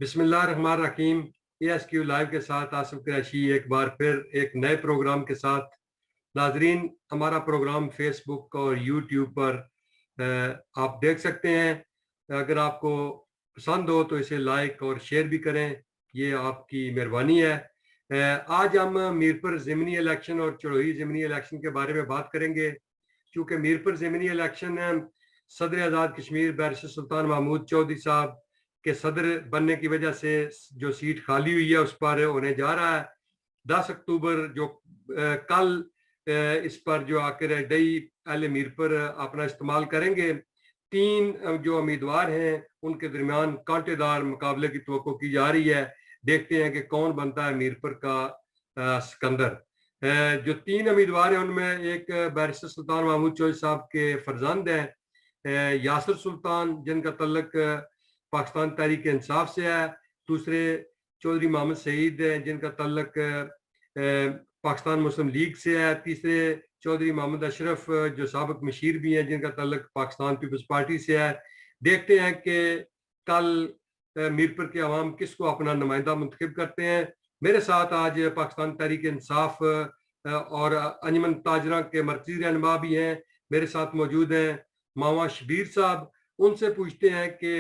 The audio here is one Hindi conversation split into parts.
बिस्मिल्लाहिर्रहमानिर्रहीम। ASQ लाइव के साथ आसिफ कुरैशी एक बार फिर एक नए प्रोग्राम के साथ। नाजरीन, हमारा प्रोग्राम फेसबुक और यूट्यूब पर आप देख सकते हैं। अगर आपको पसंद हो तो इसे लाइक और शेयर भी करें, ये आपकी मेहरबानी है। आज हम मीरपुर ज़िमनी इलेक्शन और चड़ोही ज़िमनी इलेक्शन के बारे में बात करेंगे। क्योंकि मीरपुर ज़िमनी इलेक्शन सदर आज़ाद कश्मीर बैरिस्टर सुल्तान महमूद चौधरी साहब के सदर बनने की वजह से जो सीट खाली हुई है उस पर होने जा रहा है। 10 अक्टूबर जो कल इस पर जो आकर डई अहले मीरपुर अपना इस्तेमाल करेंगे। 3 जो उम्मीदवार हैं उनके दरमियान कांटेदार मुकाबले की तवक्को की जा रही है। देखते हैं कि कौन बनता है मीरपुर का सिकंदर। जो 3 उम्मीदवार हैं उनमें एक बैरिस्टर सुल्तान महमूद चौधरी साहब के फर्जंद हैं, यासिर सुल्तान, जिनका तल्लक पाकिस्तान तहरीक इंसाफ से है। दूसरे चौधरी मोहम्मद सईद हैं, जिनका तल्लक पाकिस्तान मुस्लिम लीग से है। तीसरे चौधरी मोहम्मद अशरफ, जो साबिक मशीर भी हैं, जिनका तल्लक पाकिस्तान पीपल्स पार्टी से है। देखते हैं कि कल मीरपुर के अवाम किसको अपना नुमाइंदा मुंतखब करते हैं। मेरे साथ आज पाकिस्तान तहरीक इंसाफ और अंजुमन ताजरा के मरकजी रहनुमा भी हैं, मेरे साथ मौजूद हैं मामा शबीर साहब। उनसे पूछते हैं कि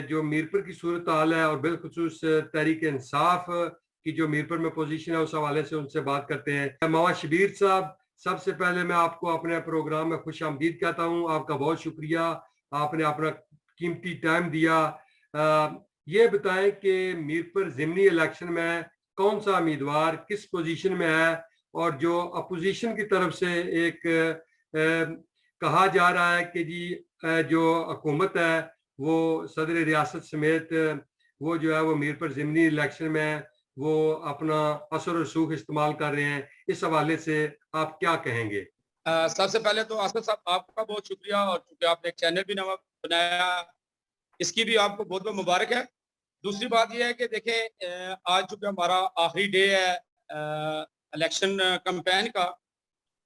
जो मीरपुर की सूरत हाल है और बिलखुसूस तहरीक इंसाफ की जो मीरपुर में पोजीशन है उस हवाले से उनसे बात करते हैं। मामा शबीर साहब, सबसे पहले मैं आपको अपने प्रोग्राम में खुश आमदीद कहता हूँ। आपका बहुत शुक्रिया, आपने अपना कीमती टाइम दिया। ये बताएं कि मीरपुर ज़िमनी इलेक्शन में कौन सा उम्मीदवार किस पोजीशन में है, और जो अपोजिशन की तरफ से एक कहा जा रहा है कि जी जो हुकूमत है वो सदर रियासत समेत वो जो है वो मीरपुर ज़िमनी इलेक्शन में वो अपना असर रसूख इस्तेमाल कर रहे हैं। इस हवाले से आप क्या कहेंगे? सबसे पहले तो आसिफ साहब आपका बहुत शुक्रिया, और चूंकि आपने एक चैनल भी नवा बनाया, इसकी भी आपको बहुत बहुत मुबारक है। दूसरी बात यह है कि देखें, आज चूंकि हमारा आखिरी डे है इलेक्शन कैंपेन का,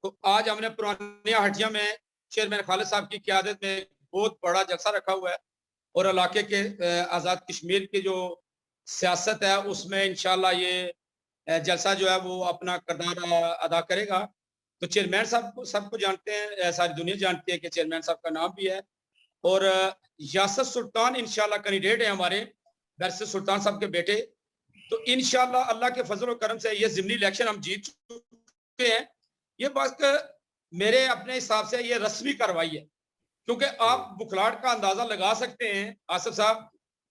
तो आज हमने पुरानी हटिया में चेयरमैन खालिद साहब की क़यादत में बहुत बड़ा जलसा रखा हुआ है, और इलाके के आज़ाद कश्मीर की जो सियासत है उसमें इंशाल्लाह ये जलसा जो है वो अपना किरदार अदा करेगा। तो चेयरमैन साहब को सबको जानते हैं, सारी दुनिया जानती है कि चेयरमैन साहब का नाम भी है, और यासिर सुल्तान इंशाल्लाह कैंडिडेट है हमारे बैरिस्टर सुल्तान साहब के बेटे। तो इंशाल्लाह अल्लाह के फजल और करम से ये ज़िमनी इलेक्शन हम जीत चुके हैं। ये बात मेरे अपने हिसाब से ये रस्मी कार्रवाई है, क्योंकि आप बुखलाहट का अंदाजा लगा सकते हैं आसिफ साहब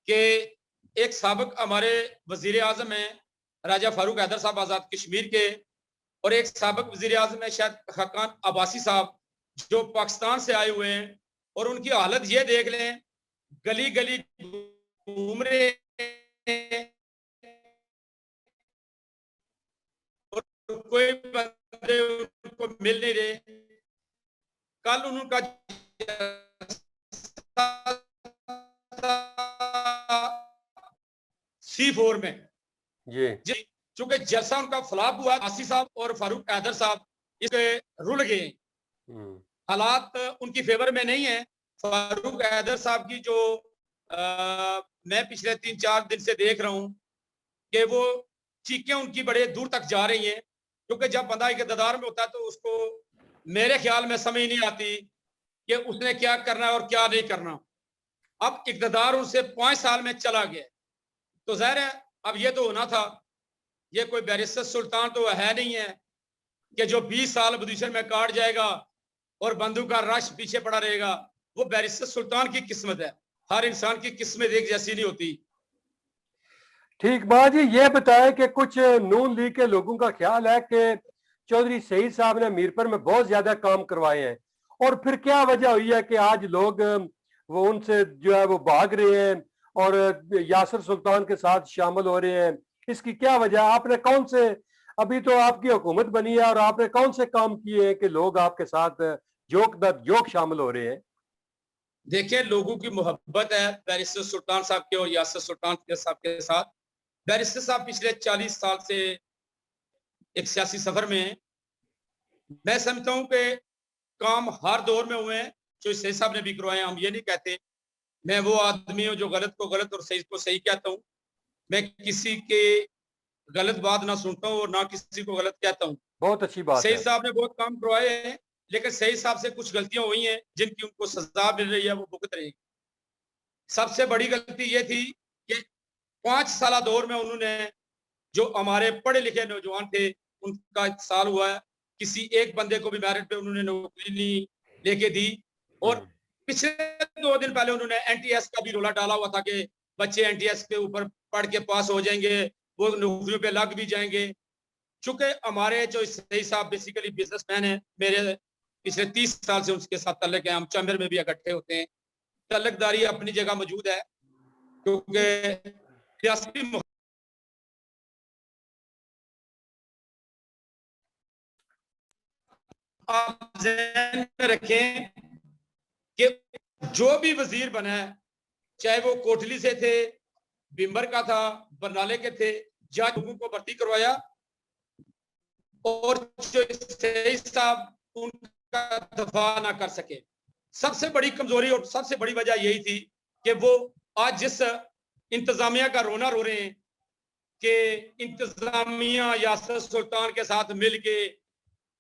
कि एक साबिक हमारे वजीर आजम हैं राजा फारूक हैदर साहब आज़ाद कश्मीर के, और एक साबिक वजीर आजम है शायद खाकान अब्बासी साहब जो पाकिस्तान से आए हुए हैं, और उनकी हालत ये देख लें, गली गली घूम रहे और कोई बंदे उनको मिल नहीं रहे। कल उनका C4 में जी, चूंकि जैसा उनका फ्लॉप हुआ, आसी साहब और फारूक हैदर साहब इसके रुल गए। हालात उनकी फेवर में नहीं है। फारूक हैदर साहब की जो मैं पिछले 3-4 दिन से देख रहा हूं कि वो चीखें उनकी बड़े दूर तक जा रही हैं, क्योंकि जब बंदा इक़्तिदार में होता है तो उसको मेरे ख्याल में समझ नहीं आती कि उसने क्या करना है और क्या नहीं करना। अब इक़्तिदार उनसे 5 साल में चला गया, तो ज़ाहिर है अब ये तो होना था। ये कोई बैरिस्टर सुल्तान तो है नहीं है कि जो 20 साल पोजीशन में काट जाएगा और बंदूक का रश पीछे पड़ा रहेगा। वो बैरिस्टर सुल्तान की किस्मत है, हर इंसान की किस्मत एक जैसी नहीं होती। ठीक बात जी, ये बताया कि कुछ नून लीग के लोगों का ख्याल है कि चौधरी सईद साहब ने मीरपुर में बहुत ज्यादा काम करवाए हैं, और फिर क्या वजह हुई है कि आज लोग वो उनसे जो है वो भाग रहे हैं और यासिर सुल्तान के साथ शामिल हो रहे हैं। इसकी क्या वजह? आपने कौन से, अभी तो आपकी हुकूमत बनी है, और आपने कौन से काम किए हैं कि लोग आपके साथ जोक दर जोक शामिल हो रहे हैं? देखिए, लोगों की मोहब्बत है बैरिस्टर सुल्तान साहब के और यासिर सुल्तान साहब के साथ। बैरिस्टर साहब पिछले 40 साल से एक सियासी सफर में हैं। मैं समझता हूं कि काम हर दौर में हुए हैं, जो सईद साहब ने भी करवाए, हम ये नहीं कहते। मैं वो आदमी हूँ जो गलत को गलत और सही को सही कहता हूँ। मैं किसी के गलत बात ना सुनता हूँ और ना किसी को गलत कहता हूँ। बहुत अच्छी बात सही है। साहब ने बहुत काम करवाए हैं, लेकिन सही साहब से कुछ गलतियां हुई हैं जिनकी उनको सजा मिल रही है, वो भुगत रहे हैं। सबसे बड़ी गलती ये थी कि 5 साल दौर में उन्होंने जो हमारे पढ़े लिखे नौजवान थे, उनका इंतकाल हुआ है। किसी एक बंदे को भी मेरिट पे उन्होंने नौकरी नहीं लेके दी। और हम्म, पिछले 2 दिन पहले उन्होंने एनटीएस का भी रोला डाला हुआ था कि बच्चे एनटीएस के ऊपर पढ़ के पास हो जाएंगे, वो नौकरियों पे लग भी जाएंगे। चूंकि हमारे जो सही साहब बेसिकली बिजनेसमैन है, मेरे पिछले 30 साल से उसके साथ तल्लक है, हम चैम्बर में भी इकट्ठे होते हैं। तल्लकदारी अपनी जगह मौजूद है, क्योंकि सियासी आप ज़हन में रखें कि जो भी वजीर बना है, चाहे वो कोटली से थे, बिम्बर का था, बरनाले के थे, जहाँ लोगों को भर्ती करवाया और जो सही साहब उनका दफा ना कर सके। सबसे बड़ी कमजोरी और सबसे बड़ी वजह यही थी कि वो आज जिस इंतजामिया का रोना रो रहे हैं कि इंतजामिया यासर सुल्तान के साथ मिलके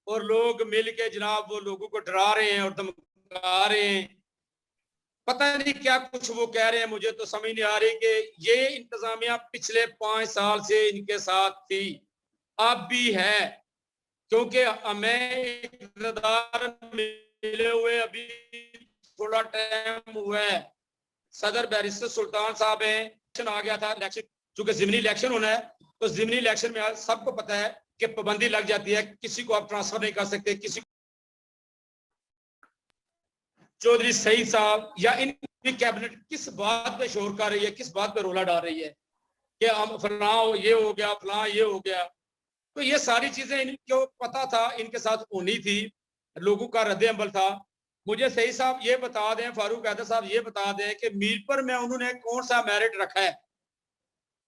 और लोग मिलके जनाब वो लोगों को डरा रहे हैं और धमका रहे हैं। पता नहीं क्या कुछ वो कह रहे हैं, मुझे तो समझ नहीं आ रही कि ये इंतजामिया पिछले 5 साल से इनके साथ थी, अब भी है। क्योंकि हमें इक़्तिदार मिले हुए अभी थोड़ा टाइम हुआ है। सदर बैरिस्टर सुल्तान साहब हैं, इलेक्शन आ गया था, इलेक्शन चूंकि ज़िमनी इलेक्शन होना है, तो ज़िमनी इलेक्शन में सबको पता है कि पाबंदी लग जाती है, किसी को आप ट्रांसफर नहीं कर सकते। किसी चौधरी सईद साहब या इनकी कैबिनेट किस बात पे शोर कर रही है, किस बात पे रोला डाल रही है कि हम फलां ये हो गया, फलां ये हो गया। तो ये सारी चीजें इनको पता था, इनके साथ होनी थी, लोगों का रद्द अमल था। मुझे सही साहब ये बता दें, फारूक हैदर साहब ये बता दें कि मीरपुर में उन्होंने कौन सा मेरिट रखा है,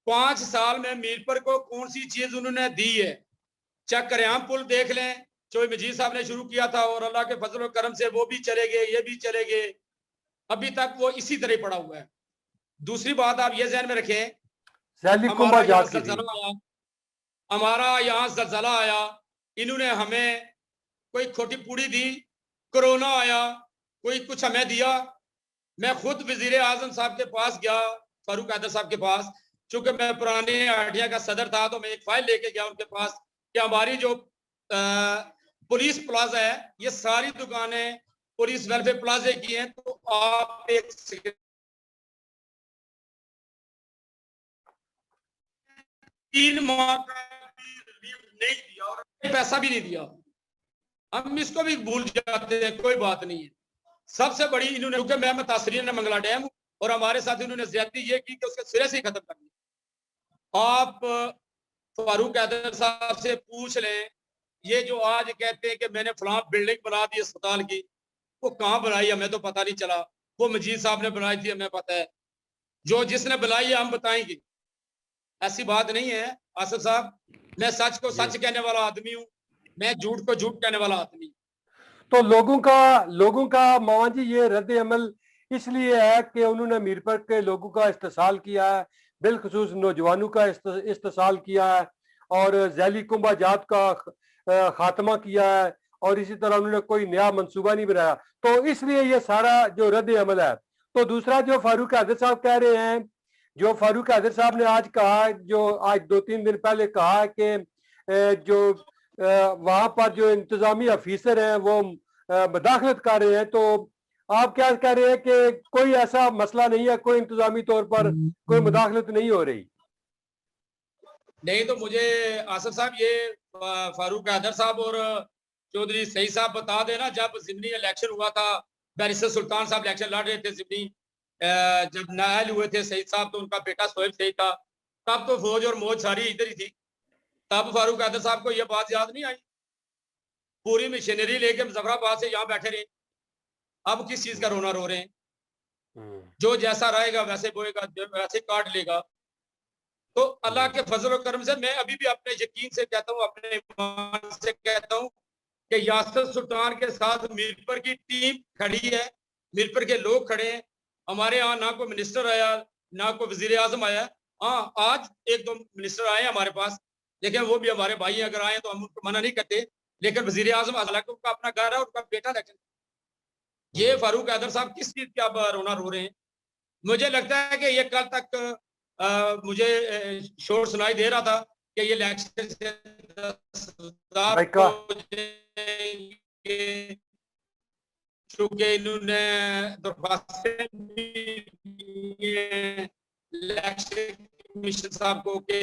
5 साल में मीरपुर को कौन सी चीज उन्होंने दी है। चक्करयाम पुल देख लें, जो मजीद साहब ने शुरू किया था और अल्लाह के फजल और करम से वो भी चले गए, ये भी चले गए, अभी तक वो इसी तरह पड़ा हुआ है। दूसरी बात आप ये ध्यान में रखें, हमारा यहाँ ज़लज़ला आया, हमारा यहाँ ज़लज़ला आया, इन्होंने हमें कोई खोटी पूड़ी दी, कोरोना आया, कोई कुछ हमें दिया। मैं खुद वजीर आजम साहब के पास गया, फारूक हैदर साहब के पास, चूंकि मैं पुराने आरटीआई का सदर था, तो मैं एक फाइल लेके गया उनके पास कि हमारी जो पुलिस प्लाजा है, ये सारी दुकानें पुलिस वेलफेयर प्लाजे की हैं, तो आप एक 3 माह का रिलीफ नहीं दिया और पैसा भी नहीं दिया। हम इसको भी भूल जाते हैं, कोई बात नहीं है। सबसे बड़ी इन्होंने, क्योंकि मैं मुतासरीन ने मंगला डैम और हमारे साथ इन्होंने ज्यादती ये की कि उसके सिरे से ही खत्म कर दिया। आप फारूक हैदर साहब से पूछ लें, ये जो आज कहते हैं कि मैंने फलां बिल्डिंग बना दी अस्पताल की, वो कहाँ बनाई हमें तो पता नहीं चला। वो मजीद साहब ने बनाई थी, हमें पता है। जो जिसने बनाई है हम बताएंगे, ऐसी बात नहीं है आसिफ साहब। मैं सच को सच कहने वाला आदमी हूँ, मैं झूठ को झूठ कहने वाला आदमी। तो लोगों का मामा जी ये रद्द अमल इसलिए है कि उन्होंने मीरपुर के लोगों का इस्तेसाल किया है, बिलखसूस नौजवानों का इस्तेसाल किया है और जैली कुंभा जात का खात्मा किया है और इसी तरह उन्होंने कोई नया मंसूबा नहीं बनाया, तो इसलिए ये सारा जो रद्द अमल है। तो दूसरा जो फारूक हैदर साहब कह रहे हैं, जो फारूक हैदर साहब ने आज कहा, जो आज 2-3 दिन पहले कहा कि जो वहां पर जो इंतजामी अफीसर हैं वो मदाखलत कर रहे हैं, तो आप क्या कह रहे हैं कि कोई ऐसा मसला नहीं है, कोई इंतजामी तौर पर कोई मदाखलत नहीं हो रही? नहीं तो मुझे आसिफ साहब ये फारूक हैदर साहब और चौधरी सही साहब बता देना, जब जिमनी इलेक्शन हुआ था, बैरिस्टर सुल्तान साहब इलेक्शन लड़ रहे थे जिमनी, जब नायल हुए थे सईद साहब, तो उनका बेटा सोहेब सईद था, तब तो फौज और मौज सारी इधर ही थी। तब फारूक हैदर साहब को यह बात याद नहीं आई, पूरी मशीनरी लेके मुजफ्फराबाद से यहाँ बैठे रहे। अब किस चीज का रोना रो रहे हैं? जो जैसा रहेगा वैसे बोएगा, वैसे काट लेगा। तो अल्लाह के फजल और करम से मैं अभी भी अपने यकीन से कहता हूँ, अपने ईमान से कहता हूँ कि यासर सुल्तान के साथ मीरपुर की टीम खड़ी है, मीरपुर के लोग खड़े हैं। हमारे यहाँ ना कोई मिनिस्टर आया, ना कोई वजीर आजम आया। हाँ, आज एक दो मिनिस्टर आए हमारे पास, लेकिन वो भी हमारे भाई अगर आए तो हम उनको मना नहीं करते। लेकिन वजीर आजम, हालांकि उनका अपना घर है, उनका बेटा इलेक्शन। ये फारूक हैदर साहब किस चीज की आप रोना रो रहे हैं? मुझे लगता है कि ये कल तक मुझे शोर सुनाई दे रहा था कि ये इलेक्शन से 10,000 भाई का हो जाएंगे, चूंकि इन्होंने दरख्वास्तें दी हैं इलेक्शन कमीशन साहब को कि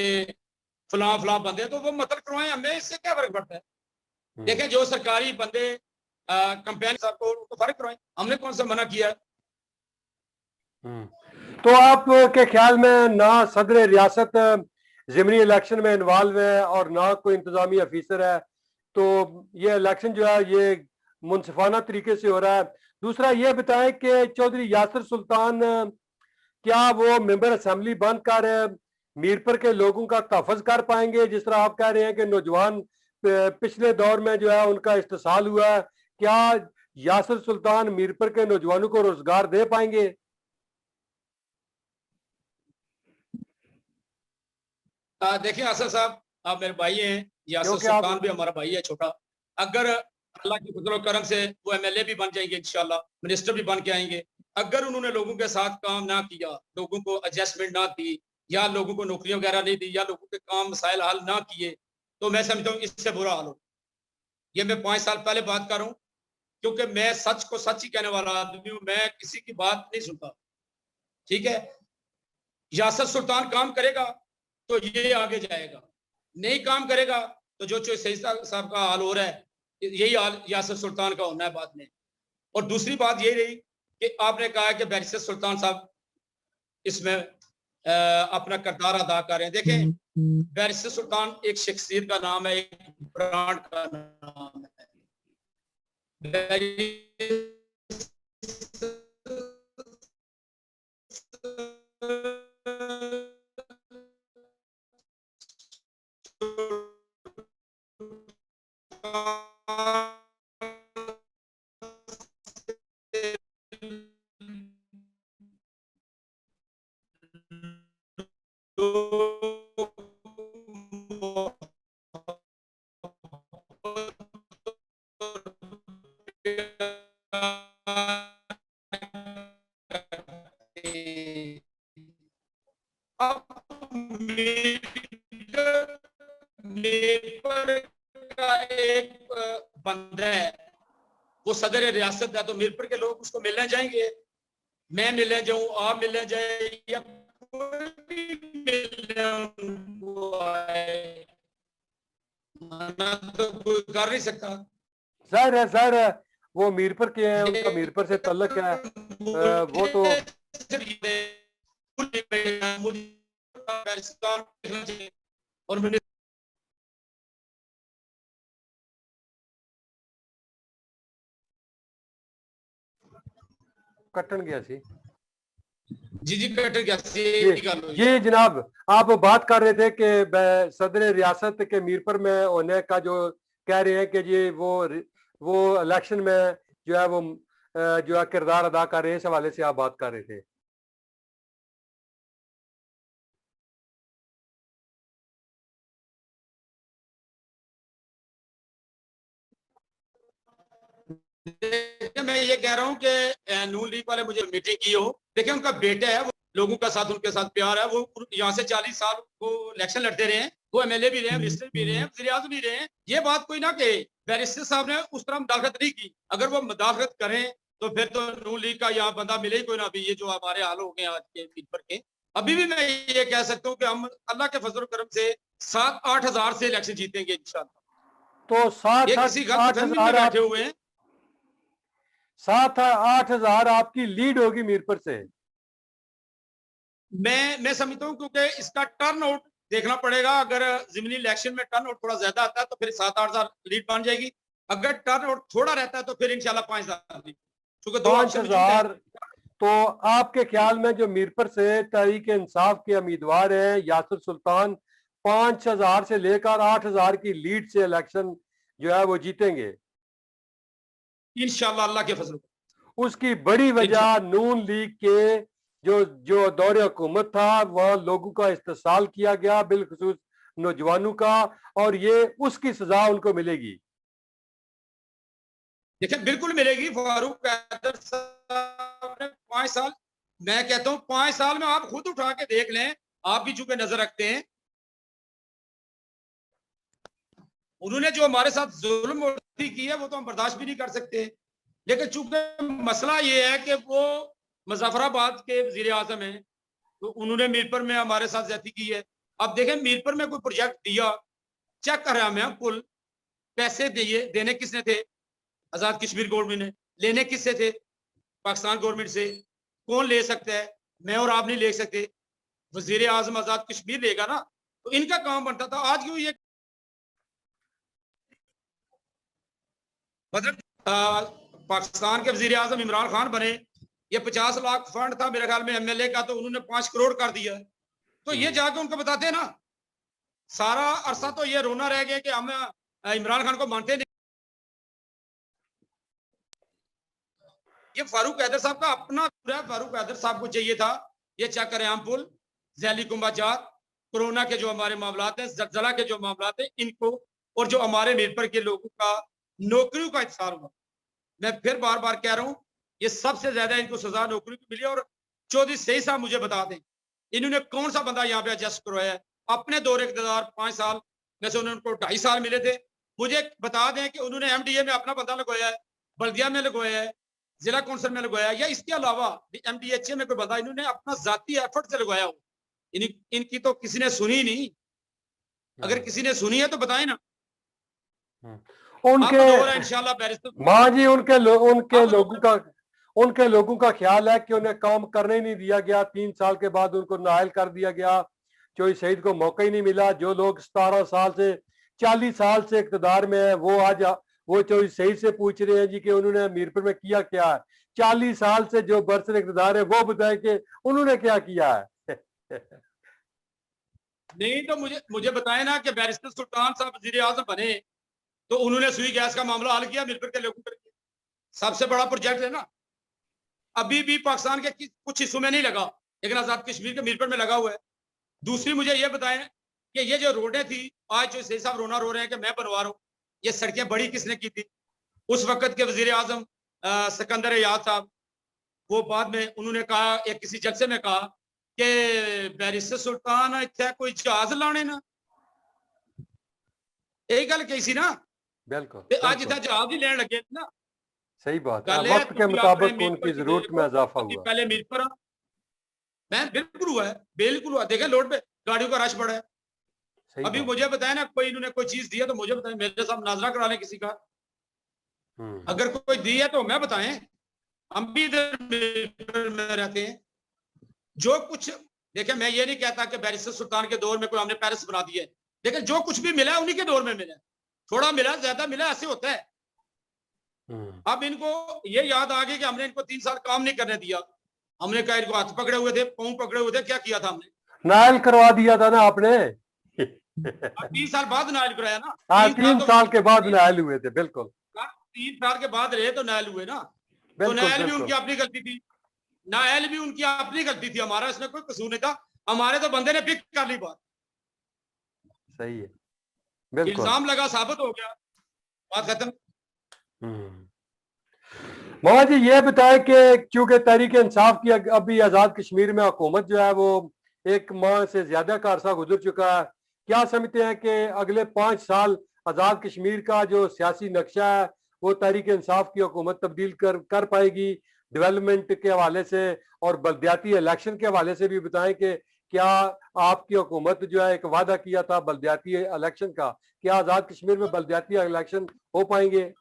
फलां फलां बंदे, तो वो मतलब करवाएं, हमें इससे क्या फर्क पड़ता है? देखें, जो सरकारी बंदे कंपेन साहब को उनको फर्क करवाएं, हमने कौन सा मना किया? तो आप के ख्याल में ना सदर रियासत ज़िमनी इलेक्शन में इन्वॉल्व है और ना कोई इंतजामी अफीसर है, तो ये इलेक्शन जो है ये मुनसिफाना तरीके से हो रहा है। दूसरा ये बताएं कि चौधरी यासिर सुल्तान क्या वो मेंबर असेंबली बनकर मीरपुर के लोगों का तहफ़्फ़ुज़ कर पाएंगे? जिस तरह आप कह रहे हैं कि नौजवान पिछले दौर में जो है उनका इस्तेसाल हुआ है, क्या यासिर सुल्तान मीरपुर के नौजवानों को रोजगार दे पाएंगे? देखिए असद साहब, आप मेरे भाई हैं, यासिर क्योंकि सुल्तान आप भी हमारा भाई है छोटा। अगर अल्लाह की फजल करम से वो एमएलए भी बन जाएंगे इंशाल्लाह, मिनिस्टर भी बन के आएंगे। अगर उन्होंने लोगों के साथ काम ना किया, लोगों को एडजस्टमेंट ना दी, या लोगों को नौकरियां वगैरह नहीं दी, या लोगों के काम मसाइल हल ना किए, तो मैं समझता हूँ इससे बुरा हाल हो। ये मैं 5 साल पहले बात कर रहा हूँ, क्योंकि मैं सच को सच ही कहने वाला आदमी हूँ, मैं किसी की बात नहीं सुनता। ठीक है, यासिर सुल्तान काम करेगा तो ये आगे जाएगा, नहीं काम करेगा तो जो सही साहब का हाल हो रहा है, यही हाल यासिर सुल्तान का होना है बाद में। और दूसरी बात ये रही कि आपने कहा कि बैरिस्टर सुल्तान साहब इसमें अपना किरदार अदा कर रहे हैं। देखें, बैरिस्टर सुल्तान एक शख्सियत का नाम है, एक ब्रांड का नाम है। का एक बंदा है, वो सदर रियासत है, तो मीरपुर के लोग उसको मिलने जाएंगे। मैं मिलने जाऊं, आप मिलने जाए, या कोई भी मिलने उनको आए, मना तो कोई कर नहीं सकता। जाहिर है वो मीरपुर के हैं, उनका मीरपुर से तल्लक है, वो तो और मैंने कटन गया सी। जी कट गया ये जनाब आप बात कर रहे थे कि सदर रियासत के मीरपुर में होने का जो कह रहे हैं कि जी वो इलेक्शन में जो है वो जो है किरदार अदा कर रहे हैं, इस हवाले से आप बात कर रहे थे। मैं ये कह रहा हूँ कि नून लीग वाले मुझे मीटिंग की हो, देखिए उनका बेटा है, वो लोगों का साथ, उनके साथ प्यार है, वो यहाँ से 40 साल वो इलेक्शन लड़ते रहे हैं, वो एमएलए भी रहे हैं, मिनिस्टर भी रहे हैं, वज़ीर आज़म भी रहे हैं। ये बात कोई ना कहे बैरिस्टर साहब ने उस तरह मुदाखलत नहीं की। अगर वो मुदाखलत करें तो फिर तो नून लीग का यहाँ बंदा मिले ही कोई ना। अभी ये जो हमारे हाल हो गए आज के मीरपुर के, अभी भी मैं ये कह सकता हूँ कि हम अल्लाह के फजल करम से 7-8 हजार से इलेक्शन जीतेंगे इंशाल्लाह। तो 7-8 हजार बैठे हुए हैं, 7-8 हजार आपकी लीड होगी मीरपुर से। मैं समझता हूँ, क्योंकि इसका टर्न आउट देखना पड़ेगा। अगर जिमनी इलेक्शन में टर्न आउट थोड़ा ज्यादा आता है तो फिर 7-8 हजार लीड बन जाएगी। अगर टर्न आउट थोड़ा रहता है तो फिर इंशाल्लाह 5 हजार लीड, क्योंकि 5 हजार। तो आपके ख्याल में जो मीरपुर से तहरीक इंसाफ के उम्मीदवार हैं यासिर सुल्तान 5 हजार से लेकर 8 हजार की लीड से इलेक्शन जो है वो जीतेंगे इंशाल्लाह अल्लाह के फजल। उसकी बड़ी वजह नून लीग के जो दौरे हुकूमत था, वह लोगों का इस्तेसाल किया गया, बिलखुसूस नौजवानों का, और ये उसकी सजा उनको मिलेगी। देखिए बिल्कुल मिलेगी। फारूक कैदर साहब ने 5 साल, मैं कहता हूं 5 साल में आप खुद उठा के देख लें, आप भी चूंकि नजर रखते हैं, उन्होंने जो हमारे साथ जुल्म और की है वो तो हम बर्दाश्त भी नहीं कर सकते। लेकिन चूंकि मसला ये है कि वो मुजफ्फराबाद के वजीर आजम है, तो उन्होंने मीरपुर में हमारे साथ ज्यादती की है। अब देखें मीरपुर में कोई प्रोजेक्ट दिया, चेक कर रहा मैं पुल, पैसे दिए, देने किसने थे? आजाद कश्मीर गवर्नमेंट ने। लेने किससे थे? पाकिस्तान गवर्नमेंट से। कौन ले सकता है? मैं और आप नहीं ले सकते, वजीर आजम आजाद कश्मीर लेगा ना। तो इनका काम बनता था। आज क्यों ये मतलब पाकिस्तान के वजीर आजम इमरान खान बने, ये 50 लाख फंड था मेरे ख्याल में एमएलए का, तो उन्होंने 5 करोड़ कर दिया। तो ये जाके उनको बताते ना, सारा अरसा तो ये रोना रह गया कि हम इमरान खान को मानते नहीं। ये फारूक हैदर साहब का अपना पूरा, फारूक हैदर साहब को चाहिए था ये चेक करें हम पुल, जैली कुंभाजात, कोरोना के जो हमारे मामला हैं, जलजला के जो मामला हैं, इनको, और जो हमारे मीरपुर के लोगों का नौकरियों का इंतजार हुआ। मैं फिर बार बार कह रहा हूं, ये सबसे ज्यादा इनको सजा नौकरी की मिली। और चौधरी सही साहब मुझे बता दें, इन्होंने कौन सा बंदा यहाँ पे एडजस्ट करवाया है? अपने दौरे इक़्तिदार 5 साल में से उनको 2.5 साल मिले थे। मुझे बता दें कि उन्होंने एमडीए में अपना बंदा लगवाया है, बल्दिया में लगवाया है, जिला कौंसिल में लगवाया, या इसके अलावा एमडीएचए में कोई बंदा इन्होंने अपना जाती एफर्ट से लगवाया हो? इनकी तो किसी ने सुनी नहीं। अगर किसी ने सुनी है तो बताएं ना। उनके इंशाल्लाह बैरिस्टर माँ जी, उनके लोगों का ख्याल है कि उन्हें काम करने ही नहीं दिया गया। 3 साल के बाद उनको नाअहल कर दिया गया। चौधरी सईद को मौका ही नहीं मिला। जो लोग 17 साल से 40 साल से इक़्तिदार में है, वो आज वो चौधरी सईद से पूछ रहे हैं जी कि उन्होंने मीरपुर में किया क्या है। 40 साल से जो बरसर इक़्तिदार है वो बताए कि उन्होंने क्या किया है। नहीं तो मुझे बताए ना कि बैरिस्टर सुल्तान साहब वजीर आजम बने तो उन्होंने सुई गैस का मामला हल किया मीरपुर के लोगों के। सबसे बड़ा प्रोजेक्ट है ना। अभी भी पाकिस्तान के कुछ हिस्सों में नहीं लगा, लेकिन आजाद कश्मीर के मीरपुर में लगा हुआ है। दूसरी मुझे ये बताएं कि ये जो रोडें थी, आज जो सही साहब रोना रो रहे हैं कि मैं बनवा रहा हूँ, ये सड़कें बड़ी किसने की थी? उस वक्त के वजीर आजम सिकंदर याद साहब, वो बाद में उन्होंने कहा, एक किसी जलसे में कहा कि बैरिस्टर सुल्तान इत्थे कोई जहाज लाने ना, यही गल कही सी ना। बिल्कुल आज इतना जहाज ही लेने लगे ना। सही बात है, वक्त के मुताबिक उनकी जरूरत में इजाफा हुआ। पहले मीरपुर मैं बिल्कुल हुआ है, बिल्कुल हुआ। देखे लोड पे गाड़ियों का रश बढ़ा है। अभी मुझे बताया ना, कोई इन्होंने कोई चीज दिया तो मुझे बताएं, मेरे साथ नाजरा करा लें किसी का। अगर कोई दी है तो मैं बताएं, हम भी इधर में रहते हैं। जो कुछ देखे, मैं ये नहीं कहता कि बैरिस्टर सुल्तान के दौर में कोई हमने पेरिस बना दिया है, लेकिन जो कुछ भी मिला उन्हीं के दौर में मिला। थोड़ा मिला ज्यादा मिला, ऐसे होता है। अब इनको ये याद आ गई कि हमने इनको 3 साल काम नहीं करने दिया। हमने कहा इनको हाथ पकड़े हुए थे, पांव पकड़े हुए थे, क्या किया था हमने? नायल करवा दिया था ना आपने। 3 साल बाद नायल कराया ना। हाँ, 3 साल के बाद नायल हुए थे। बिल्कुल 3 साल के बाद रहे तो नायल हुए ना। तो नायल भी उनकी अपनी गलती थी, नायल भी उनकी अपनी गलती थी, हमारा इसमें कोई कसूर नहीं था। हमारे तो बंदे ने पिक कर ली बात। सही है, बिल्कुल। इल्जाम लगा, साबित हो गया, बात खत्म। मामा जी ये बताएं कि क्योंकि तहरीक इंसाफ की अभी आजाद कश्मीर में हुकूमत जो है वो 1 माह से ज्यादा का अरसा गुजर चुका है, क्या समझते हैं कि अगले 5 साल आजाद कश्मीर का जो सियासी नक्शा है वो तहरीक इंसाफ की हुकूमत तब्दील कर पाएगी? डेवलपमेंट के हवाले से और बल्दियाती इलेक्शन के हवाले से भी बताएं कि क्या आपकी हुकूमत जो है एक वादा किया था बल्दियाती इलेक्शन का, क्या आजाद कश्मीर में बल्दियाती इलेक्शन हो पाएंगे?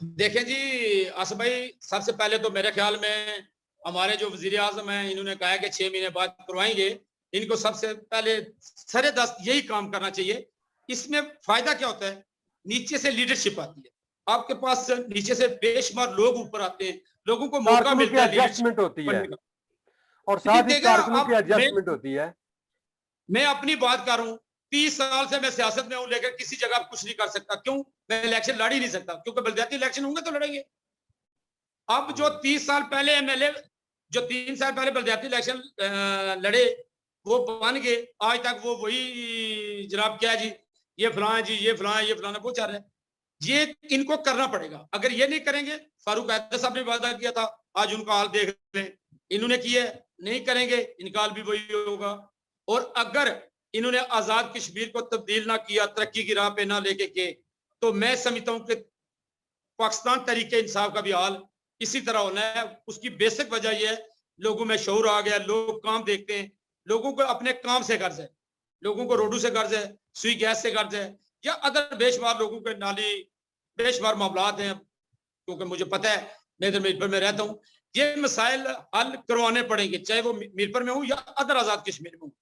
देखें जी आसिफ भाई, सबसे पहले तो मेरे ख्याल में हमारे जो वजीर आजम हैं, इन्होंने कहा है कि 6 महीने बाद करवाएंगे। इनको सबसे पहले सरे दस्त यही काम करना चाहिए। इसमें फायदा क्या होता है? नीचे से लीडरशिप आती है, आपके पास नीचे से बेशुमार लोग ऊपर आते हैं, लोगों को मौका मिलता है, एडजस्टमेंट होती है और साथ ही कारकुनों की एडजस्टमेंट होती है। मैं अपनी बात कर रहा हूँ, 30 साल से मैं सियासत में हूं, लेकर किसी जगह कुछ नहीं कर सकता। क्यों? मैं इलेक्शन लड़ ही नहीं सकता, क्योंकि बल्दियाती इलेक्शन होंगे तो लड़ेंगे। अब जो 30 साल पहले एमएलए जो 3 साल पहले बलदियाती इलेक्शन लड़े वो बन गए, आज तक वो वही जनाब क्या जी ये फलां जी ये फलां ये फलाना वो चल रहा है। ये इनको करना पड़ेगा। अगर ये नहीं करेंगे, फारूक हैदर साहब ने वादा किया था, आज उनका हाल देख लें, इन्होंने किया नहीं करेंगे, इनका हाल भी वही होगा। और अगर इन्होंने आजाद कश्मीर को तब्दील ना किया, तरक्की की राह पे ना लेके के, तो मैं समझता हूँ कि पाकिस्तान तरीके इंसाफ का भी हाल इसी तरह होना है। उसकी बेसिक वजह यह है, लोगों में शऊर आ गया, लोग काम देखते हैं, लोगों को अपने काम से गर्ज है, लोगों को रोडू से गर्ज है, सुई गैस से गर्ज है, या अदर बेशुमार लोगों के नाली बेशुमार मामलात हैं। क्योंकि मुझे पता है, मैं इधर मीरपुर में रहता हूँ, ये मसाइल हल करवाने पड़ेंगे, चाहे वो मीरपुर में हो या अदर आजाद कश्मीर में हो।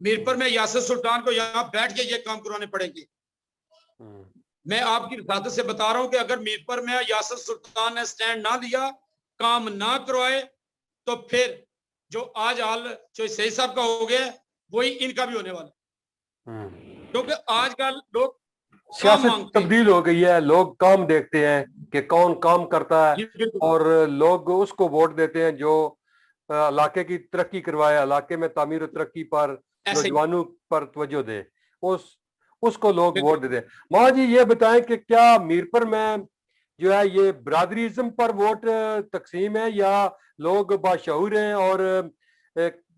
मीरपुर में यासिर सुल्तान को यहाँ बैठ के ये काम करवाने पड़ेंगे। मैं आपकी विसादत से बता रहा हूं कि अगर मीरपुर में यासिर सुल्तान ने स्टैंड ना लिया, काम ना करवाए, तो फिर जो आज हाल जो सही साहब का हो गया वही इनका भी होने वाला। क्योंकि आजकल लोग सियासत तब्दील हो गई है, लोग काम देखते हैं कि कौन काम करता है और लोग उसको वोट देते हैं जो इलाके की तरक्की करवाए, इलाके में तामीर और तरक्की पर नौजवानों पर तवज्जो दे, उसको लोग वोट देते हैं। माँ जी ये बताएं कि क्या मीरपुर में जो है ये बरादरीज़म पर वोट तकसीम है या लोग बाशऊर हैं और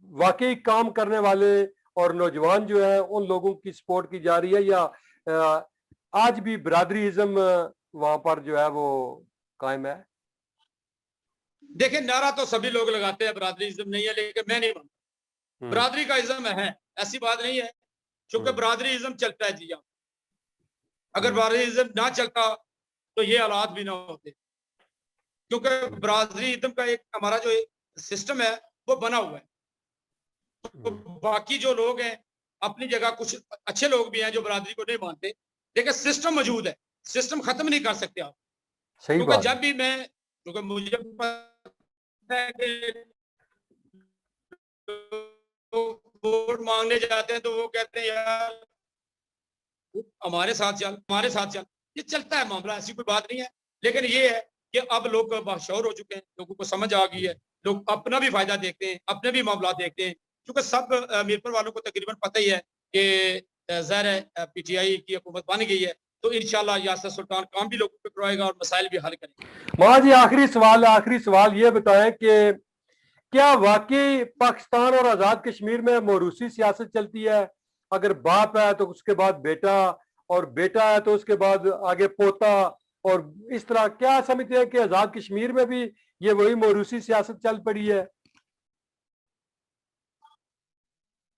वाकई काम करने वाले और नौजवान जो है उन लोगों की सपोर्ट की जा रही है, या आज भी बरादरीज़म वहां पर जो है वो कायम है? देखिए, नारा तो सभी लोग लगाते हैं बरादरीज़म नहीं है, लेकिन मैं नहीं मानता बरादरी का इज़्म है, ऐसी बात नहीं है। क्योंकि बरादरीज़म चलता है जी। यहाँ अगर बरादरीज़म ना चलता तो ये हालात भी ना होते। क्योंकि बरादरीज़म का एक हमारा जो सिस्टम है वो बना हुआ है। तो बाकी जो लोग हैं अपनी जगह, कुछ अच्छे लोग भी हैं जो बरादरी को नहीं मानते, लेकिन सिस्टम मौजूद है, सिस्टम खत्म नहीं कर सकते आप। क्योंकि जब भी मैं, क्योंकि मुझे पता है कि वोट मांगने जाते हैं तो वो कहते हैं यार हमारे साथ चल, हमारे साथ चल। ये चलता है मामला, ऐसी कोई बात नहीं है। लेकिन ये है कि अब लोग बाशऊर हो चुके हैं, लोगों को समझ आ गई है, लोग अपना भी फायदा देखते हैं, अपने भी मामला देखते हैं। क्योंकि सब मीरपुर वालों को तकरीबन पता ही है कि ज़ाहिर है पीटीआई की हुकूमत बन गई है, तो इंशाल्लाह यासिर सुल्तान काम भी लोगों पे करवाएगा और मसाइल भी हल करेगा। माँ जी आखिरी सवाल ये बताएं कि क्या वाकई पाकिस्तान और आजाद कश्मीर में मौरूसी सियासत चलती है? अगर बाप है तो उसके बाद बेटा, और बेटा है तो उसके बाद आगे पोता, और इस तरह क्या समझते हैं कि आजाद कश्मीर में भी ये वही मौरूसी सियासत चल पड़ी है?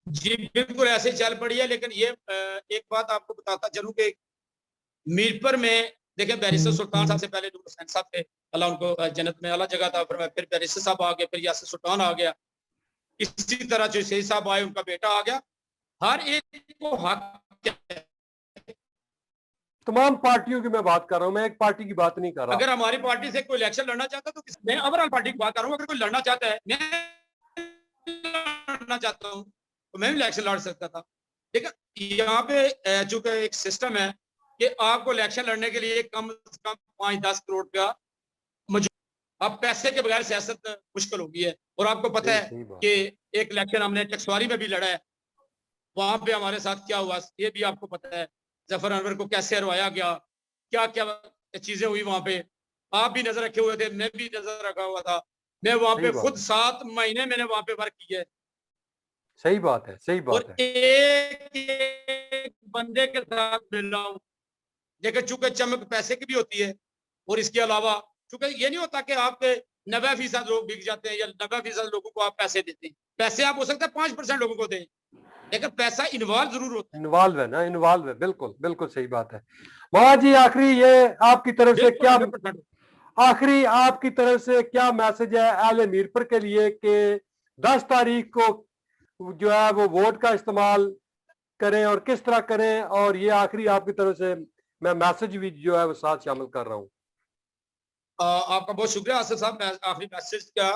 जी बिल्कुल ऐसे चल पड़ी है। लेकिन ये एक बात आपको बताता चलूं कि मीरपुर में देखिए बैरिस्टर सुल्तान साहब से पहले नूर हुसैन साहब थे, अल्लाह उनको जन्नत में आला जगह था, फिर बैरिस्टर साहब आ गए, फिर यासिर सुल्तान आ गया, इसी तरह जो सही साहब आए उनका बेटा आ गया। हर एक को हक है। तमाम पार्टियों की मैं बात कर रहा हूं, मैं एक पार्टी की बात नहीं कर रहा। अगर हमारी पार्टी से कोई इलेक्शन लड़ना चाहता है तो मैं ओवरऑल पार्टी की बात कर रहा हूँ। अगर कोई लड़ना चाहता है, मैं लड़ना चाहता हूँ तो मैं भी इलेक्शन लड़ सकता था। लेकिन यहाँ पे चूंकि एक सिस्टम है कि आपको इलेक्शन लड़ने के लिए कम से कम 5-10 करोड़ का मौजूद, अब पैसे के बगैर सियासत मुश्किल हो गई है। और आपको पता है कि एक इलेक्शन हमने टक्सवारी में भी लड़ा है, वहां पे हमारे साथ क्या हुआ ये भी आपको पता है। जफर अनवर को कैसे हरवाया गया, क्या क्या चीजें हुई वहां पे, आप भी नजर रखे हुए थे, मैं भी नजर रखा हुआ था। मैं वहां पे खुद 7 महीने मैंने वहां पे वर्क किया है। सही बात है, सही बात है। एक बंदे के साथ मिल रहा हूँ, लेकिन चूंकि चमक पैसे की भी होती है, और इसके अलावा चूंकि ये नहीं होता कि आपके 90% लोग बिक जाते हैं या 90% लोगों को आप पैसे देते हैं। पैसे आप हो सकता है 5% लोगों को दें, लेकिन पैसा इन्वॉल्व जरूर होता है। इन्वॉल्व है ना, इन्वॉल्व है, बिल्कुल बिल्कुल सही बात है। वहां जी आखिरी ये आपकी तरफ से क्या, आखिरी आपकी तरफ से क्या मैसेज है अहले मीरपुर के लिए कि 10 तारीख को जो है वो वोट का इस्तेमाल करें और किस तरह करें? और ये आखिरी आपकी तरफ से मैं मैसेज भी जो है वो साथ शामिल कर रहा हूँ। आपका बहुत शुक्रिया आसिफ साहब। मैं आखिरी मैसेज का,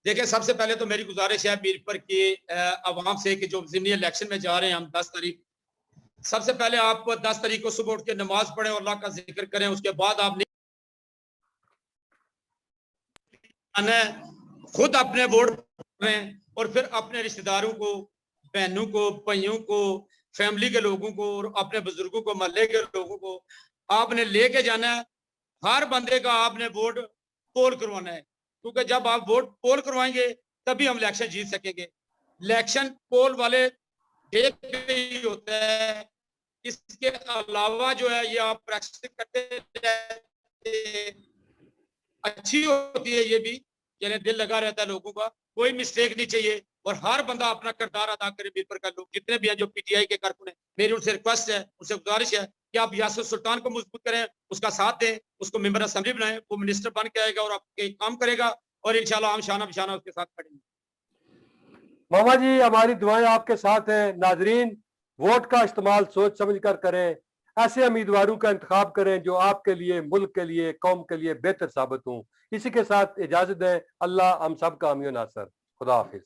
देखिए सबसे पहले तो मेरी गुजारिश है मीरपुर की अवाम से कि जो ज़िमनी इलेक्शन में जा रहे हैं हम 10 तारीख, सबसे पहले आप 10 तारीख को सुबह उठ के नमाज पढ़ें और अल्लाह का जिक्र करें। उसके बाद आप है, खुद अपने वोट करें और फिर अपने रिश्तेदारों को, बहनों को, भाइयों को, फैमिली के लोगों को और अपने बुजुर्गों को, मोहल्ले के लोगों को आपने लेके जाना है। हर बंदे का आपने वोट पोल करवाना है, क्योंकि जब आप वोट पोल करवाएंगे तभी हम इलेक्शन जीत सकेंगे। इलेक्शन पोल वाले डे पे ही होता है, इसके अलावा जो है ये आप प्रैक्टिस करते रहते, अच्छी होती है ये भी, यानी दिल लगा रहता है लोगों का, कोई मिस्टेक नहीं चाहिए और हर बंदा अपना किरदार अदा करे। मिलकर का लोग जितने भी हैं जो पीटीआई के कारकुन हैं, मेरी उनसे रिक्वेस्ट है, उनसे गुजारिश है कि आप यासिर सुल्तान को मजबूत करें, उसका साथ दें, उसको मेंबर असेंबली बनाएं, वो मिनिस्टर बन के आएगा और आपके काम करेगा और इंशाल्लाह हम शाना बिशाना उसके साथ खड़ेंगे। मामा जी, हमारी दुआएं आपके साथ हैं। नाजरीन, वोट का इस्तेमाल सोच समझ कर करें, ऐसे उम्मीदवारों का इंतखाब करें जो आपके लिए, मुल्क के लिए, कौम के लिए बेहतर साबित हों। इसी के साथ इजाजत दें। अल्लाह हम सब का अमीन नासर। खुदा हाफिज।